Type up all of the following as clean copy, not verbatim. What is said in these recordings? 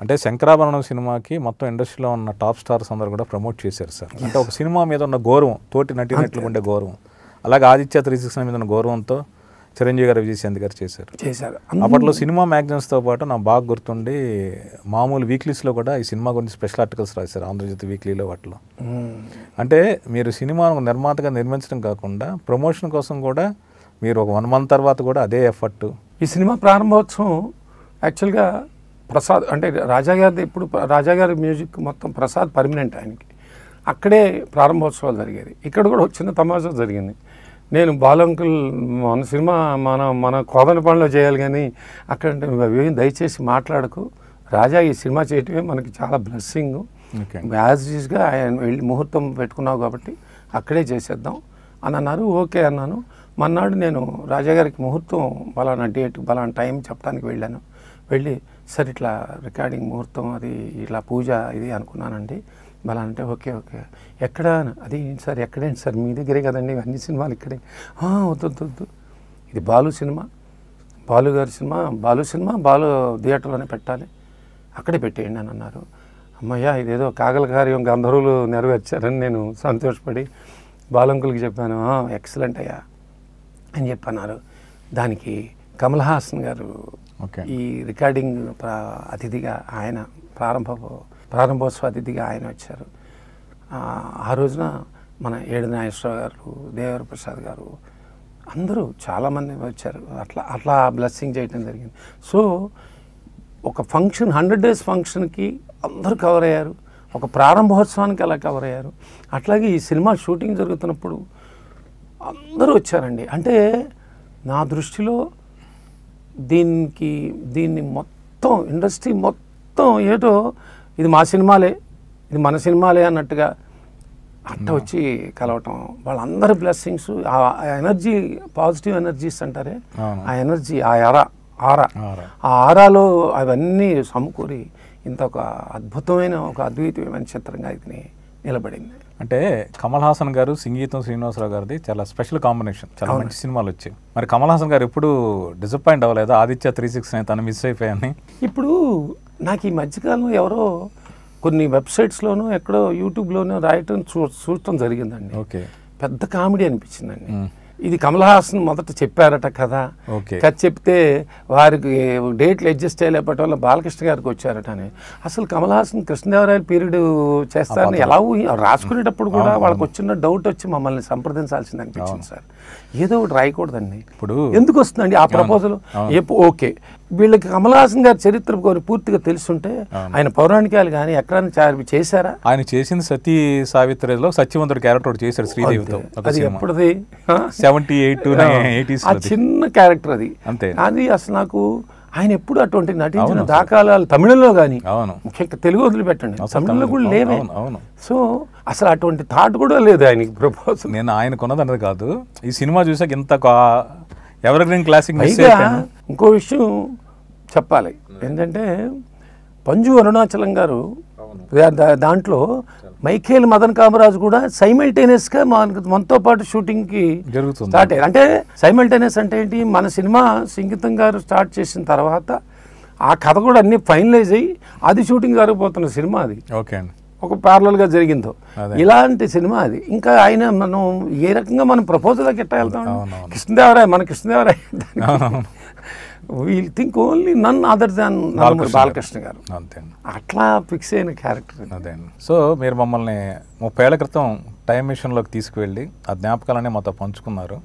అంటే శంకరాభరణం సినిమాకి మొత్తం ఇండస్ట్రీలో ఉన్న టాప్ స్టార్స్ అందరూ కూడా ప్రమోట్ చేశారు సార్. అంటే ఒక సినిమా మీద ఉన్న గౌరవం, తోటి నటినట్లు ఉండే గౌరవం, అలాగే ఆదిత్య 369 మీద ఉన్న గౌరవంతో చిరంజీవి గారు, విజయశాంతి గారు చేశారు. అప్పట్లో సినిమా మ్యాగజైన్స్తో పాటు నాకు బాగా గుర్తుండి మామూలు వీక్లీస్లో కూడా ఈ సినిమా గురించి స్పెషల్ ఆర్టికల్స్ రాశారు, ఆంధ్రజ్యోతి వీక్లీలో వాటిలో. అంటే మీరు సినిమాను నిర్మాతగా నిర్మించడం కాకుండా ప్రమోషన్ కోసం కూడా మీరు ఒక 1 month తర్వాత కూడా అదే ఎఫర్ట్. ఈ సినిమా ప్రారంభోత్సవం యాక్చువల్గా ప్రసాద్ అంటే రాజాగారి, ఇప్పుడు రాజాగారి మ్యూజిక్ మొత్తం ప్రసాద్ పర్మనెంట్ ఆయనకి, అక్కడే ప్రారంభోత్సవాలు జరిగేది. ఇక్కడ కూడా చిన్న తమాషా జరిగింది. నేను బాలంకుల్ మన సినిమా మన కోదనపల్లిలో చేయాలి కానీ అక్కడ అవేం దయచేసి మాట్లాడకు, రాజా ఈ సినిమా చేయటమే మనకి చాలా బ్లెస్సింగ్, యాజ్ ఈజ్గా ఆయన వెళ్ళి ముహూర్తం పెట్టుకున్నావు కాబట్టి అక్కడే చేసేద్దాం అని అన్నారు. ఓకే అన్నాను. మన్నాడు నేను రాజాగారికి ముహూర్తం బలానా డేట్ బలానా టైం చెప్పడానికి వెళ్ళాను. వెళ్ళి సార్ ఇట్లా రికార్డింగ్ ముహూర్తం అది ఇట్లా పూజ ఇది అనుకున్నానండి బలా అంటే ఓకే ఎక్కడ అది సార్ ఎక్కడేంటి సార్ మీ దగ్గరే కదండి అన్ని సినిమాలు ఇక్కడే. వద్దు ఇది బాలు సినిమా, బాలు గారి సినిమా, బాలు థియేటర్లోనే పెట్టాలి, అక్కడే పెట్టేయండి అని అన్నారు. అమ్మయ్య ఇదేదో కాగల కార్యం గంధర్వులు నెరవేర్చారని నేను సంతోషపడి బాలంకులకి చెప్పాను. ఎక్సలెంట్ అయ్యా అని చెప్పన్నారు. దానికి కమల్ హాసన్ గారు ఈ రికార్డింగ్ అతిథిగా ఆయన ప్రారంభోత్సవ అతిథిగా ఆయన వచ్చారు. ఆ రోజున మన ఏడు నాగేశ్వరరావు గారు, దేవర ప్రసాద్ గారు అందరూ చాలామంది వచ్చారు. అట్లా బ్లెస్సింగ్ చేయడం జరిగింది. సో ఒక ఫంక్షన్ 100 days ఫంక్షన్కి అందరూ కవర్ అయ్యారు, ఒక ప్రారంభోత్సవానికి అలా కవర్ అయ్యారు. అట్లాగే ఈ సినిమా షూటింగ్ జరుగుతున్నప్పుడు అందరూ వచ్చారండి. అంటే నా దృష్టిలో దీన్ని మొత్తం ఇండస్ట్రీ మొత్తం ఏదో ఇది మా సినిమాలే, ఇది మన సినిమాలే అన్నట్టుగా అట్ట వచ్చి కలవటం, వాళ్ళందరి బ్లెస్సింగ్స్, ఆ ఎనర్జీ, పాజిటివ్ ఎనర్జీస్ అంటారే, ఆ ఎనర్జీ, ఆ ఆరాలో అవన్నీ సమకూరి ఇంత ఒక అద్భుతమైన ఒక అద్వితీయమైన చిత్రంగా ఇది నిలబడింది. అంటే కమల్ హాసన్ గారు సంగీతం శ్రీనివాసరావు గారిది చాలా స్పెషల్ కాంబినేషన్, చాలా మంచి సినిమాలు వచ్చాయి. మరి కమల్ హాసన్ గారు ఎప్పుడు డిసప్పాయింట్ అవ్వలేదు ఆదిత్య 369 తను మిస్ అయిపోయాని? ఇప్పుడు నాకు ఈ మధ్యకాలంలో ఎవరో కొన్ని వెబ్సైట్స్లోనూ ఎక్కడో యూట్యూబ్లోనూ రాయటం చూడటం జరిగిందండి. ఓకే, పెద్ద కామెడీ అనిపించిందండి. ఇది కమల్ హాసన్ మొదట చెప్పారట కథ చెప్తే వారికి డేట్లు అడ్జస్ట్ అయ్యేపటి వల్ల బాలకృష్ణ గారికి వచ్చారట అని. అసలు కమల్ హాసన్ కృష్ణదేవరాయల పీరియడ్ చేస్తారని ఎలా రాసుకునేటప్పుడు కూడా వాళ్ళకి వచ్చిన డౌట్ వచ్చి మమ్మల్ని సంప్రదించాల్సింది అనిపించింది. సార్ ఏదో ఒకటి రాయకూడదండి, ఇప్పుడు ఎందుకు వస్తుందండి ఆ ప్రపోజల్? ఓకే, వీళ్ళకి కమల్ హాసన్ గారి చరిత్ర పూర్తిగా తెలుసుంటే ఆయన పౌరాణికాలు కానీ ఎక్కడైనా చేశారా? ఆయన చేసింది సతీ సావిత్రిలో సత్యవంతుడు క్యారెక్టర్ చేశారు శ్రీదేవితో. అది ఎప్పటిది? 78, 80s చిన్న క్యారెక్టర్ అది. అంతే. అది అసలు నాకు ఆయన ఎప్పుడు అటువంటి నటించిన దాఖలాలు తమిళంలో కానీ, ముఖ్యంగా తెలుగు వదిలిపెట్టండి, తమిళంలో కూడా లేవే. సో అసలు అటువంటి థాట్ కూడా లేదు ఆయనకి ప్రపోజల్. నేను ఆయన కొన్నది కాదు, ఈ సినిమా చూసాక ఇంత ఎవర్ గ్రీన్ క్లాసిక్. ఇంకో విషయం చెప్పాలి ఏంటంటే, పంజు అరుణాచలం గారు దాంట్లో మైఖేల్ మదన్ కామరాజు కూడా సైమల్టేనియస్గా మనతో పాటు షూటింగ్కి స్టార్ట్ అయ్యారు. అంటే సైమల్టేనియస్ అంటే ఏంటి, మన సినిమా సంగీతం గారు స్టార్ట్ చేసిన తర్వాత ఆ కథ కూడా అన్ని ఫైనలైజ్ అయ్యి అది షూటింగ్ జరగబోతున్న సినిమా అది. ఓకే అండి, ఒక ప్యారలల్గా జరిగిందో ఇలాంటి సినిమా అది. ఇంకా ఆయన మనం ఏ రకంగా మనం ప్రపోజల్కి ఎట్లా వెళ్తాం? Krishnadevaraya we'll think only none other than Balakrishna garu, అట్లా ఫిక్స్ అయిన క్యారెక్టర్ అదే. సో మీరు మమ్మల్ని 30 ఏళ్ల క్రితం టైం మిషన్లోకి తీసుకువెళ్ళి ఆ జ్ఞాపకాలనే మాతో పంచుకున్నారు.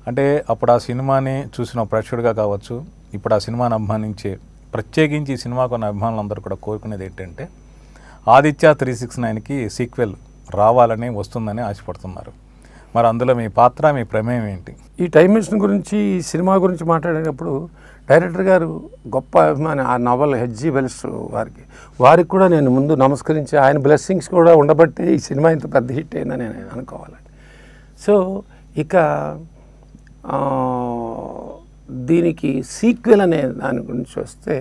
అంటే అప్పుడు ఆ సినిమాని చూసిన ప్రేక్షకుడిగా కావచ్చు, ఇప్పుడు ఆ సినిమాని అభిమానించే, ప్రత్యేకించి ఈ సినిమాకు ఉన్న అభిమానులందరూ కూడా కోరుకునేది ఏంటంటే ఆదిత్య 369కి సీక్వెల్ రావాలని, వస్తుందని ఆశపడుతున్నారు. మరి అందులో మీ పాత్ర, మీ ప్రమేయం ఏంటి? ఈ టైం మిషన్ గురించి, ఈ సినిమా గురించి మాట్లాడేటప్పుడు డైరెక్టర్ గారు గొప్ప అభిమాని, ఆ నవల్ హెచ్జి వెల్స్ వారికి కూడా నేను ముందు నమస్కరించి, ఆయన బ్లెస్సింగ్స్ కూడా ఉండబట్టి ఈ సినిమా ఇంత పెద్ద హిట్ అయిందని నేను అనుకోవాలి. సో ఇక దీనికి సీక్వెల్ అనే దాని గురించి వస్తే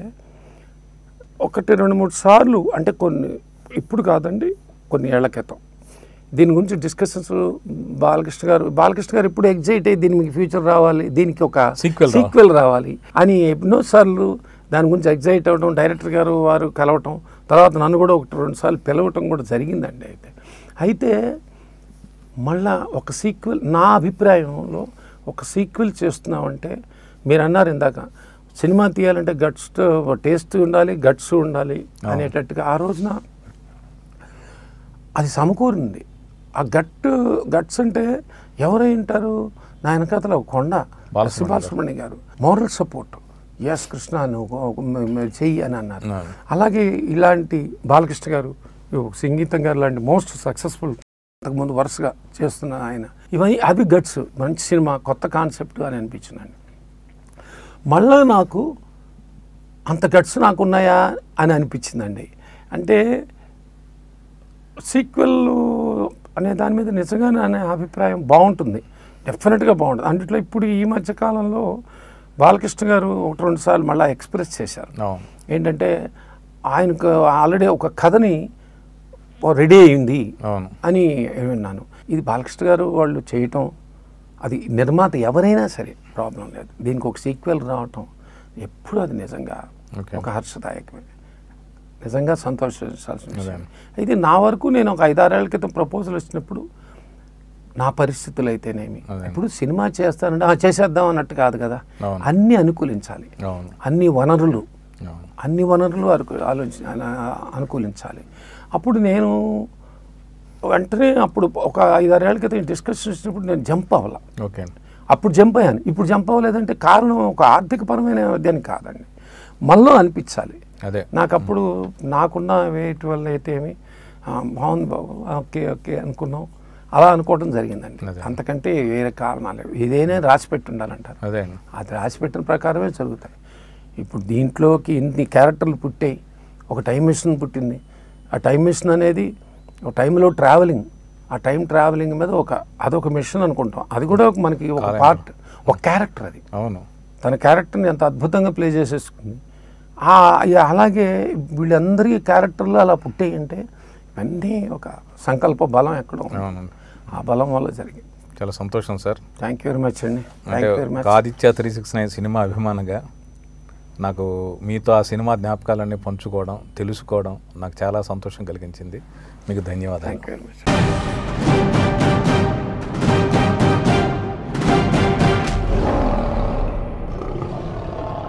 1, 2, 3 సార్లు, అంటే కొన్ని ఇప్పుడు కాదండి, కొన్ని ఏళ్ల క్రితం దీని గురించి డిస్కషన్స్ బాలకృష్ణ గారు ఇప్పుడు ఎగ్జైట్ అయ్యి దీనికి ఫ్యూచర్ రావాలి, దీనికి ఒక సీక్వెల్ రావాలి అని ఎన్నోసార్లు దాని గురించి ఎగ్జైట్ అవ్వడం, డైరెక్టర్ గారు వారు కలవటం, తర్వాత నన్ను కూడా 1-2 సార్లు పిలవటం కూడా జరిగిందండి. అయితే మళ్ళా ఒక సీక్వెల్, నా అభిప్రాయంలో ఒక సీక్వెల్ చేస్తున్నామంటే, మీరు అన్నారు ఇందాక సినిమా తీయాలంటే టేస్ట్ ఉండాలి, గట్స్ ఉండాలి అనేటట్టుగా ఆ రోజున అది సమకూరింది. ఆ గట్స్ అంటే ఎవరై ఉంటారు? నా వెనకాతల కొండ బాలసుబ్రహ్మణ్య గారు మోరల్ సపోర్ట్, ఎస్ కృష్ణ నువ్వు చెయ్యి అని అన్నారు. అలాగే ఇలాంటి బాలకృష్ణ గారు, సంగీతం గారు లాంటి మోస్ట్ సక్సెస్ఫుల్ అంతకుముందు వరుసగా చేస్తున్న ఆయన, ఇవన్నీ అవి గట్స్, మంచి సినిమా, కొత్త కాన్సెప్ట్ అని అనిపించిందండి. మళ్ళా నాకు అంత గట్స్ నాకున్నాయా అని అనిపించిందండి. అంటే సీక్వెల్ అనే దాని మీద నిజంగానే అనే అభిప్రాయం బాగుంటుంది, డెఫినెట్గా బాగుంటుంది. అందులో ఇప్పుడు ఈ మధ్య కాలంలో బాలకృష్ణ గారు 1-2 సార్లు మళ్ళీ ఎక్స్ప్రెస్ చేశారు. ఏంటంటే ఆయనకు ఆల్రెడీ ఒక కథని రెడీ అయింది అని విన్నాను. ఇది బాలకృష్ణ గారు వాళ్ళు చేయటం, అది నిర్మాత ఎవరైనా సరే ప్రాబ్లం లేదు, దీనికి ఒక సీక్వెల్ రావటం ఎప్పుడు అది నిజంగా ఒక హర్షదాయకమే, నిజంగా సంతోషించాల్సిన విషయం. అయితే నా వరకు నేను ఒక 5-6 ఏళ్ల క్రితం ప్రపోజల్ వచ్చినప్పుడు నా పరిస్థితులు అయితేనేమి, ఇప్పుడు సినిమా చేస్తానంటే చేసేద్దాం అన్నట్టు కాదు కదా, అన్నీ అనుకూలించాలి, అన్ని వనరులు అనుకూలించాలి. అప్పుడు నేను వెంటనే అప్పుడు ఒక 5-6 ఏళ్ల క్రితం డిస్కషన్ వచ్చినప్పుడు నేను జంప్ అవ్వాల. అప్పుడు జంప్ అయ్యాను. ఇప్పుడు జంప్ అవ్వలేదంటే కారణం ఒక ఆర్థికపరమైన విద్యని కాదండి, మనలో అనిపించాలి. నాకు అప్పుడు నాకున్న వేటి వల్ల అయితే ఏమి బాగుంది బాబు, ఓకే ఓకే అనుకున్నాం, అలా అనుకోవడం జరిగిందండి. అంతకంటే వేరే కారణాలు ఏదైనా రాసిపెట్టి ఉండాలంటారు, అది రాసిపెట్టిన ప్రకారమే జరుగుతాయి. ఇప్పుడు దీంట్లోకి ఇన్ని క్యారెక్టర్లు పుట్టాయి, ఒక టైం మిషన్ పుట్టింది. ఆ టైం మిషన్ అనేది ఒక టైంలో ట్రావెలింగ్, ఆ టైం ట్రావెలింగ్ మీద అదొక మిషన్ అనుకుంటాం, అది కూడా మనకి ఒక పార్ట్, ఒక క్యారెక్టర్. అది తన క్యారెక్టర్ని ఎంత అద్భుతంగా ప్లే చేసేసుకుంది. అలాగే వీళ్ళందరికీ క్యారెక్టర్లు అలా పుట్టాయి అంటే ఇవన్నీ ఒక సంకల్ప బలం ఎక్కడో, ఆ బలం వల్ల జరిగింది. చాలా సంతోషం sir. Thank you very much అండి. ఆదిత్య 369 సినిమా అభిమానిగా నాకు మీతో ఆ సినిమా జ్ఞాపకాలన్నీ పంచుకోవడం, తెలుసుకోవడం నాకు చాలా సంతోషం కలిగించింది. మీకు ధన్యవాదాలు. Thank you very much.